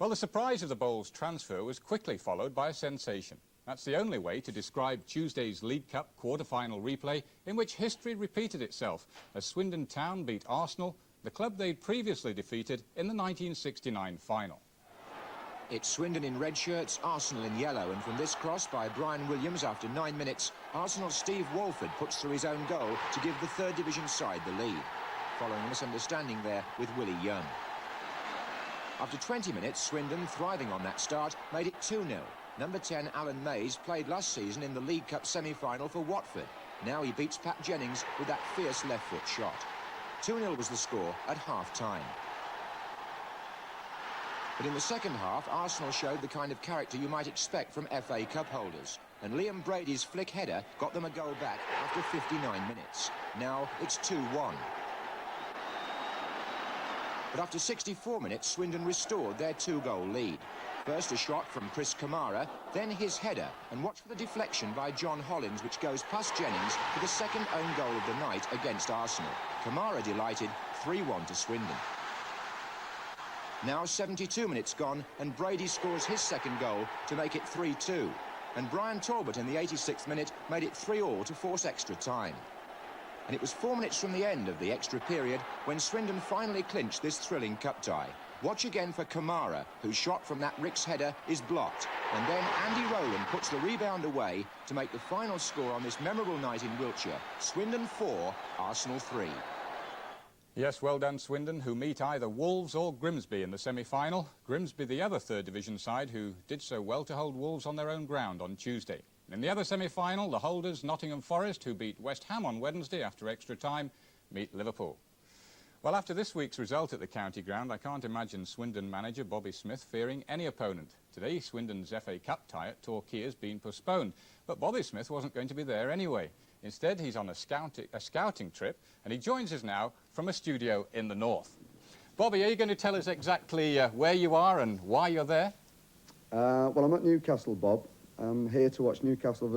Well, the surprise of the Bowls transfer was quickly followed by a sensation. That's the only way to describe Tuesday's League Cup quarter-final replay, in which history repeated itself as Swindon Town beat Arsenal, the club they'd previously defeated in the 1969 final. It's Swindon in red shirts, Arsenal in yellow, and from this cross by Brian Williams after 9 minutes, Arsenal's Steve Walford puts through his own goal to give the third division side the lead, following a misunderstanding there with Willie Young. After 20 minutes, Swindon, thriving on that start, made it 2-0. Number 10, Alan Mays, played last season in the League Cup semi-final for Watford. Now he beats Pat Jennings with that fierce left-foot shot. 2-0 was the score at half-time. But in the second half, Arsenal showed the kind of character you might expect from FA Cup holders. And Liam Brady's flick header got them a goal back after 59 minutes. Now it's 2-1. But after 64 minutes, Swindon restored their 2-goal lead. First a shot from Chris Kamara, then his header, and watch for the deflection by John Hollins, which goes past Jennings for the second own goal of the night against Arsenal. Kamara delighted, 3-1 to Swindon. Now 72 minutes gone, and Brady scores his second goal to make it 3-2. And Brian Talbot in the 86th minute made it 3-3 to force extra time. And it was 4 minutes from the end of the extra period when Swindon finally clinched this thrilling cup tie. Watch again for Kamara, whose shot from that Ricks header is blocked. And then Andy Rowland puts the rebound away to make the final score on this memorable night in Wiltshire. Swindon 4, Arsenal 3. Yes, well done Swindon, who meet either Wolves or Grimsby in the semi-final. Grimsby, the other third division side, who did so well to hold Wolves on their own ground on Tuesday. In the other semi-final, the holders, Nottingham Forest, who beat West Ham on Wednesday after extra time, meet Liverpool. Well, after this week's result at the county ground, I can't imagine Swindon manager Bobby Smith fearing any opponent. Today, Swindon's FA Cup tie at Torquay has been postponed, but Bobby Smith wasn't going to be there anyway. Instead, he's on a scouting trip, and he joins us now from a studio in the north. Bobby, are you going to tell us exactly where you are and why you're there? Well, I'm at Newcastle, Bob. I'm here to watch Newcastle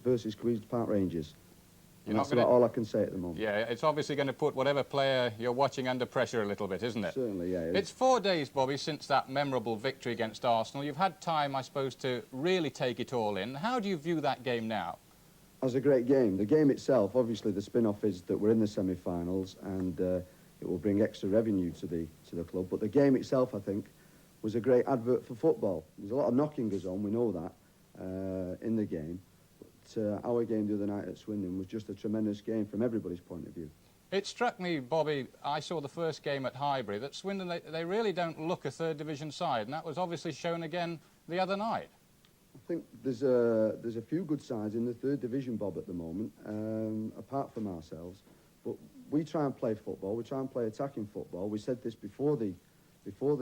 versus Queen's Park Rangers. That's about all I can say at the moment. Yeah, it's obviously going to put whatever player you're watching under pressure a little bit, isn't it? Certainly, yeah. It's 4 days, Bobby, since that memorable victory against Arsenal. You've had time, I suppose, to really take it all in. How do you view that game now? As a great game. The game itself, obviously, the spin-off is that we're in the semi-finals and it will bring extra revenue to the club. But the game itself, I think, was a great advert for football. There's a lot of knocking goes on, we know that, in the game. But our game the other night at Swindon was just a tremendous game from everybody's point of view. It struck me, Bobby, I saw the first game at Highbury, that Swindon, they really don't look a third division side, and that was obviously shown again the other night. I think there's a few good sides in the third division, Bob, at the moment, apart from ourselves. But we try and play football. We try and play attacking football. We said this before the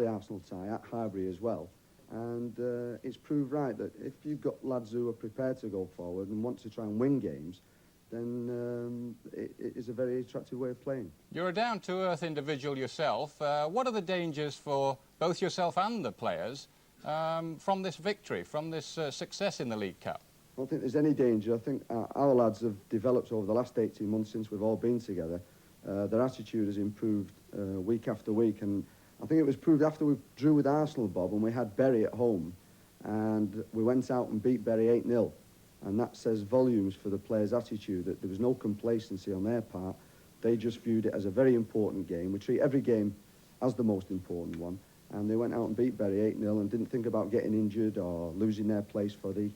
Arsenal tie at Highbury as well. And it's proved right that if you've got lads who are prepared to go forward and want to try and win games, then it is a very attractive way of playing. You're a down-to-earth individual yourself. What are the dangers for both yourself and the players from this victory, from this success in the League Cup? I don't think there's any danger. I think our lads have developed over the last 18 months since we've all been together. Their attitude has improved week after week, and I think it was proved after we drew with Arsenal, Bob, and we had Bury at home, and we went out and beat Bury 8-0. And that says volumes for the players' attitude, that there was no complacency on their part. They just viewed it as a very important game. We treat every game as the most important one. And they went out and beat Bury 8-0 and didn't think about getting injured or losing their place for the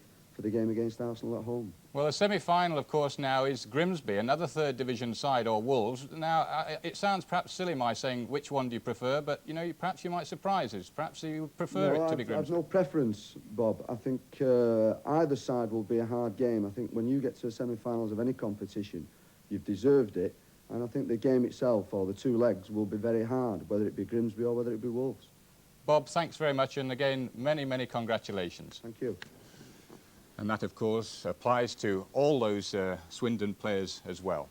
game against Arsenal at home. Well, the semi-final, of course, now is Grimsby, another third division side, or Wolves. Now, it sounds perhaps silly my saying which one do you prefer, but, you know, perhaps you might surprise us. Perhaps you prefer it to be Grimsby. I've no preference, Bob. I think either side will be a hard game. I think when you get to the semi-finals of any competition, you've deserved it. And I think the game itself, or the two legs, will be very hard, whether it be Grimsby or whether it be Wolves. Bob, thanks very much, and again, many, many congratulations. Thank you. And that, of course, applies to all those Swindon players as well.